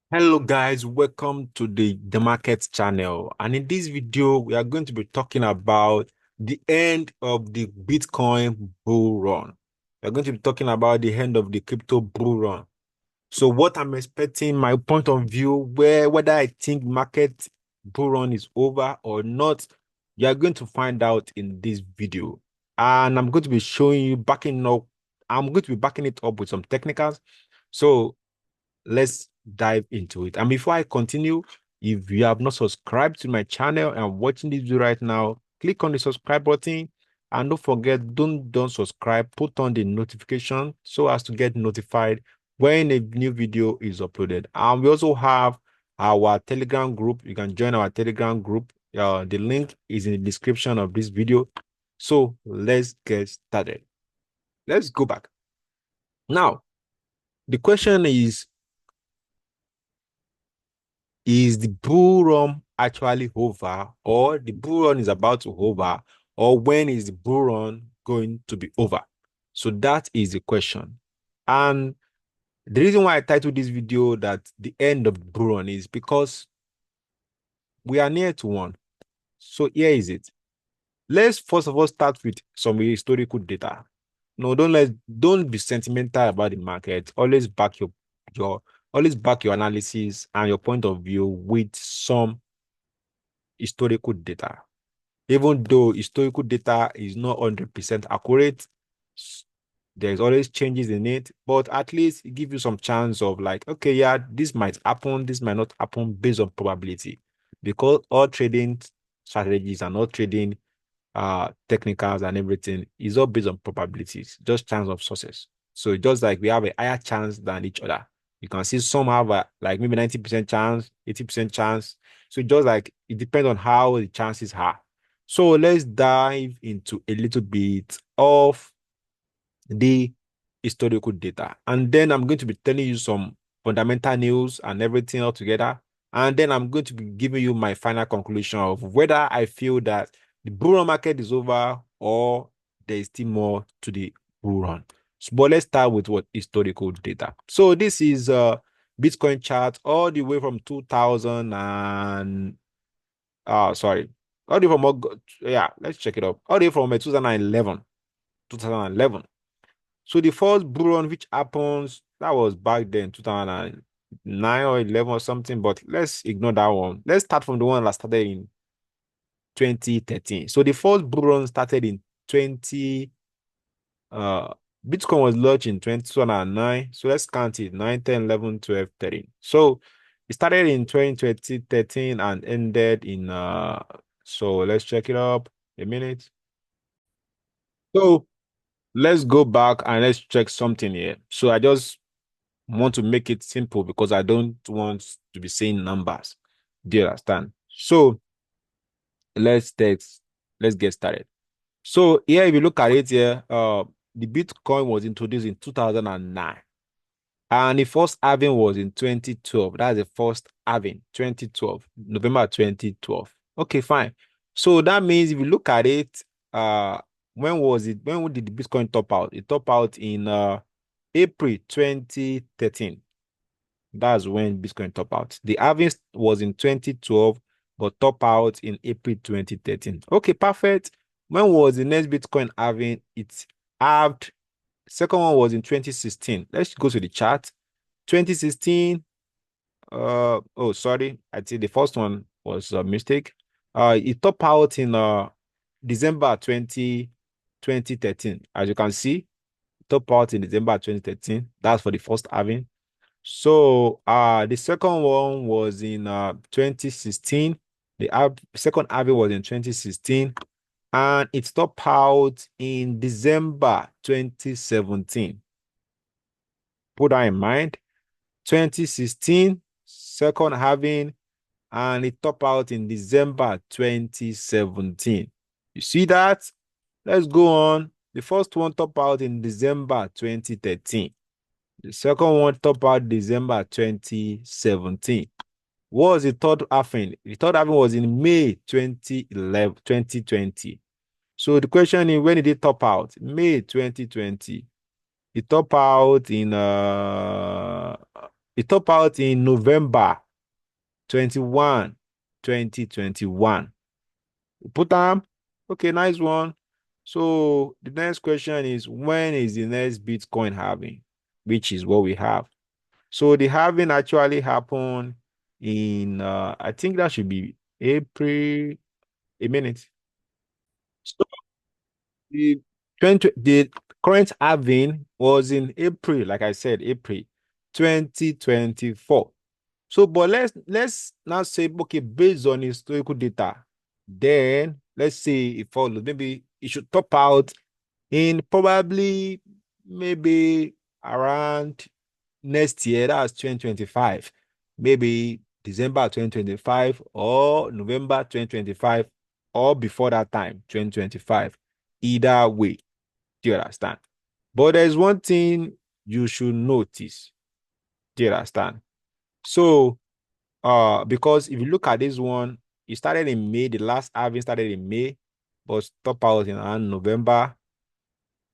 Hello guys, welcome to the market channel. And in this video, we are going to be talking about the end of the Bitcoin bull run. We're going to be talking about the end of the crypto bull run. So what I'm expecting, my point of view, whether I think market bull run is over or not, you are going to find out in this video. And I'm going to be showing you I'm going to be backing it up with some technicals. So let's dive into it. And before I continue, if you have not subscribed to my channel and watching this video right now, click on the subscribe button and don't forget, don't subscribe, put on the notification so as to get notified when a new video is uploaded. And we also have our Telegram group. You can join our Telegram group. The link is in the description of this video. So let's get started. Let's go back. Now, the question is the bull run actually over, or the bull run is about to over, or when is the bull run going to be over? So that is the question. And the reason why I titled this video that the end of the bull run is because we are near to one. So here is it. Let's first of all start with some historical data. No, don't be sentimental about the market. Your always back your analysis and your point of view with some historical data. Even though historical data is not 100% accurate, there's always changes in it, but at least it gives you some chance of like, okay, yeah, this might happen, this might not happen based on probability. Because all trading strategies and all trading technicals and everything is all based on probabilities, just chance of success. So just like we have a higher chance than each other. You can see some have like maybe 90% chance, 80% chance. So just like it depends on how the chances are. So let's dive into a little bit of the historical data. And then I'm going to be telling you some fundamental news and everything all together. And then I'm going to be giving you my final conclusion of whether I feel that the bull run market is over or there is still more to the bull run. So, but let's start with what historical data. So this is Bitcoin chart all the way from 2000 and sorry, all the way from yeah, let's check it up. All the way from 2011. 2011. So the first bull run which happens, that was back then, 2009 or 11 or something, but let's ignore that one. Let's start from the one that started in 2013. So the first bull run started in 20, uh, Bitcoin was launched in 2009. So let's count it, 9, 10, 11, 12, 13. So it started in 2013 and ended in, so let's check it up a minute. So let's go back and let's check something here. So I just want to make it simple because I don't want to be saying numbers. Do you understand? So let's text, let's get started. So here, if you look at it here, the Bitcoin was introduced in 2009. And the first halving was in 2012. That's the first halving, 2012, November 2012. Okay, fine. So that means if you look at it, when was it? When did the Bitcoin top out? It top out in April 2013. That's when Bitcoin top out. The halving was in 2012, but top out in April 2013. Okay, perfect. When was the next Bitcoin halving? It halved. Second one was in 2016. Let's go to the chart. 2016. Oh, sorry. I think the first one was a mistake. It top out in December 2013. As you can see, top out in December 2013. That's for the first halving. So the second one was in 2016. The second halving was in 2016, and it stopped out in December 2017. Put that in mind. 2016, second halving, and it topped out in December 2017. You see that? Let's go on. The first one topped out in December 2013. The second one top out December 2017. What was the third halving? The third halving was in May 2011, 2020. So the question is, when did it top out? May 2020. It top out in It top out in November 21, 2021. Put them. Okay, nice one. So the next question is, when is the next Bitcoin halving? Which is what we have. So the halving actually happened in I think that should be April. A minute. So the 20, the current halving was in April, like I said, April 2024. So, but let's now say, okay, based on historical data, then let's say it follows. Maybe it should top out in probably maybe around next year, that's 2025, maybe December 2025 or November 2025 or before that time, 2025. Either way, do you understand? But there's one thing you should notice. Do you understand? So, because if you look at this one, it started in May, the last halving started in May, but stop out in around November.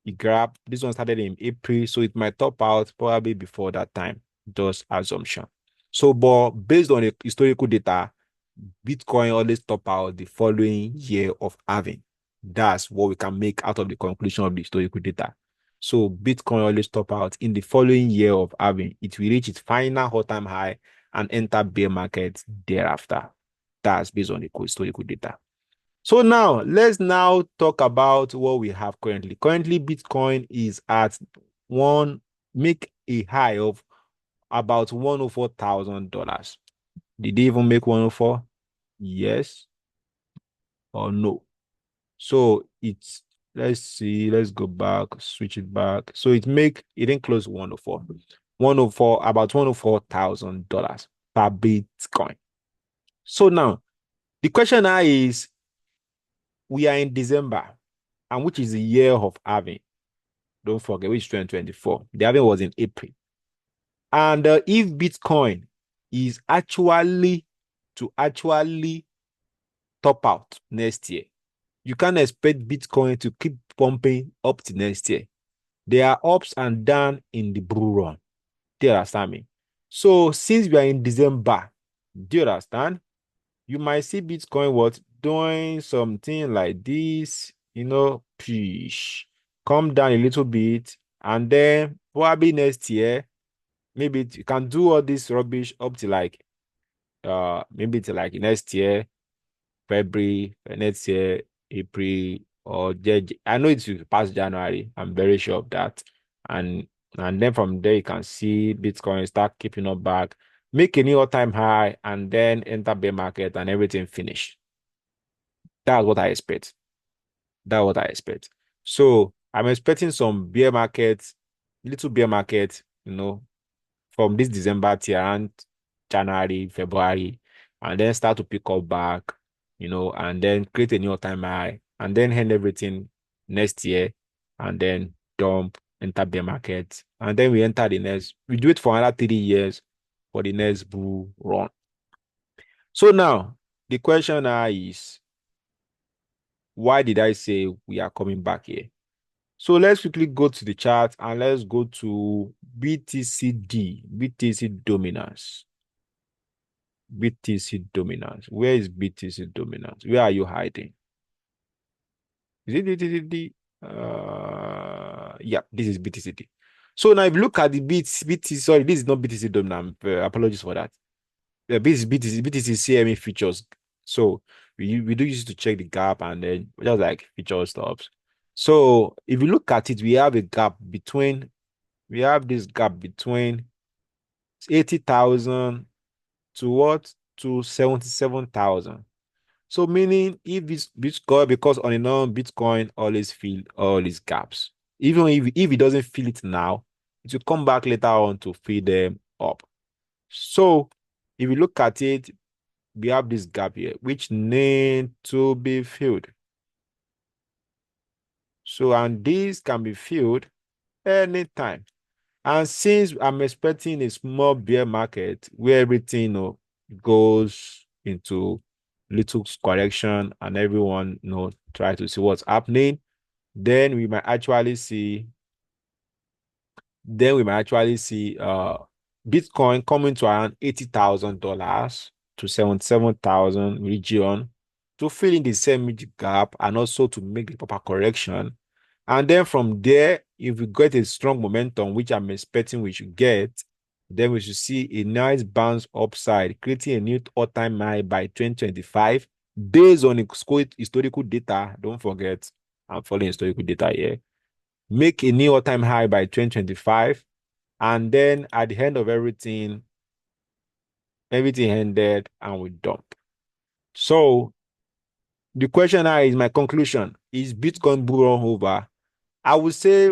It grabbed. This one started in April, so it might top out probably before that time. Just assumption. So, but based on the historical data, Bitcoin always top out the following year of halving. That's what we can make out of the conclusion of the historical data. So Bitcoin always top out in the following year of halving. It will reach its final all-time high and enter bear market thereafter. That's based on the historical data. So now let's now talk about what we have currently. Currently, Bitcoin is at make a high of about $104,000. Did they even make 104? Yes or no? So it's let's see, let's go back, switch it back. So it didn't close 104. 104, about $104,000 per Bitcoin. So now the question now is, we are in December, and which is the year of halving. Don't forget, which is 2024. The halving was in April. And if Bitcoin is actually to actually top out next year, you can't expect Bitcoin to keep pumping up to next year. There are ups and downs in the bull run. Do you understand me? So since we are in December, do you understand? You might see Bitcoin doing something like this, push, come down a little bit, and then probably next year, maybe you can do all this rubbish up to like maybe to like next year, February, next year, April, or I know it's past January. I'm very sure of that. And then from there you can see Bitcoin start keeping up back, make a new all-time high, and then enter bear market and everything finish. That's what I expect. That's what I expect. So I'm expecting some bear market, little bear market, from this December to around January, February, and then start to pick up back, and then create a new all-time high, and then end everything next year, and then dump, enter bear market, and then we do it for another 3 years for the next bull run. So now the question now is, why did I say we are coming back here? So let's quickly go to the chart and let's go to BTCD, BTC dominance. BTC dominance. Where is BTC dominance? Where are you hiding? Is it BTCD? Yeah, this is BTCD. So now if you look at the BTC, sorry, this is not BTC dominant. Apologies for that. This is BTC CME features. So we do use it to check the gap and then just like feature stops. So if you look at it, we have this gap between 80,000 to what? To 77,000. So meaning if this Bitcoin, because on and on, Bitcoin always fill all these gaps. Even if it doesn't fill it now, it will come back later on to fill them up. So if you look at it, we have this gap here, which need to be filled. So, and this can be filled anytime. And since I'm expecting a small bear market where everything, goes into little correction and everyone, try to see what's happening, then we might actually see, Bitcoin coming to around $80,000 to 77,000 region to fill in the same gap and also to make the proper correction. And then from there, if we get a strong momentum, which I'm expecting we should get, then we should see a nice bounce upside, creating a new all-time high by 2025 based on historical data. Don't forget, I'm following historical data here. Make a new all-time high by 2025. And then at the end of everything, everything ended and we dump. So the question now is my conclusion. Is Bitcoin bull run over? I would say,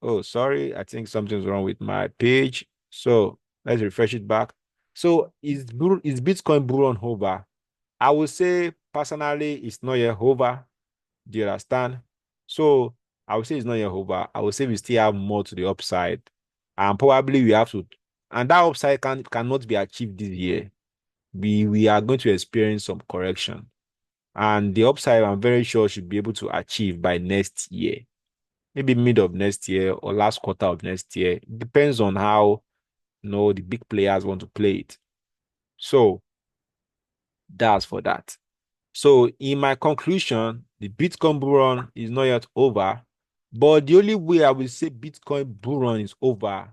oh, sorry, I think something's wrong with my page. So let's refresh it back. So is Bitcoin bull run over? I would say personally, it's not yet over. Do you understand? So I would say it's not yet over. I would say we still have more to the upside. And probably we have to, and that upside cannot be achieved this year. We are going to experience some correction. And the upside, I'm very sure, should be able to achieve by next year, maybe mid of next year or last quarter of next year. It depends on how the big players want to play it. So that's for that. So in my conclusion, the Bitcoin bull run is not yet over, but the only way I will say Bitcoin bull run is over,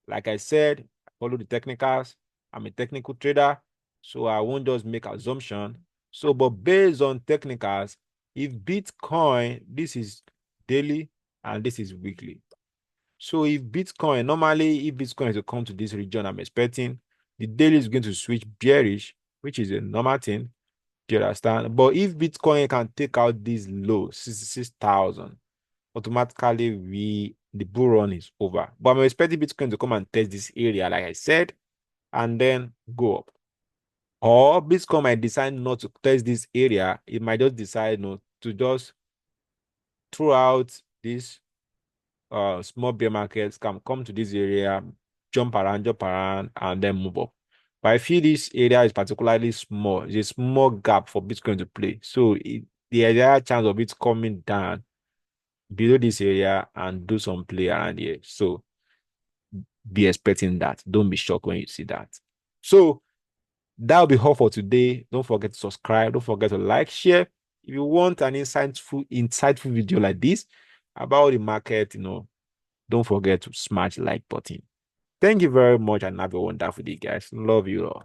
like I said, I follow the technicals. I'm a technical trader, so I won't just make assumption. So, but based on technicals, if Bitcoin, this is daily and this is weekly. So if normally if Bitcoin is to come to this region, I'm expecting the daily is going to switch bearish, which is a normal thing. Do you understand? But if Bitcoin can take out this low, 66,000, automatically the bull run is over. But I'm expecting Bitcoin to come and test this area, like I said, and then go up. Or Bitcoin might decide not to test this area. It might just decide not to just throw out this small bear markets can come to this area, jump around, and then move up. But I feel this area is particularly small. It's a small gap for Bitcoin to play. So the higher chance of it coming down below this area and do some play around here. So be expecting that. Don't be shocked when you see that. So that'll be all for today. Don't forget to subscribe. Don't forget to like, share. If you want an insightful video like this about the market, don't forget to smash the like button. Thank you very much and have a wonderful day, guys. Love you all.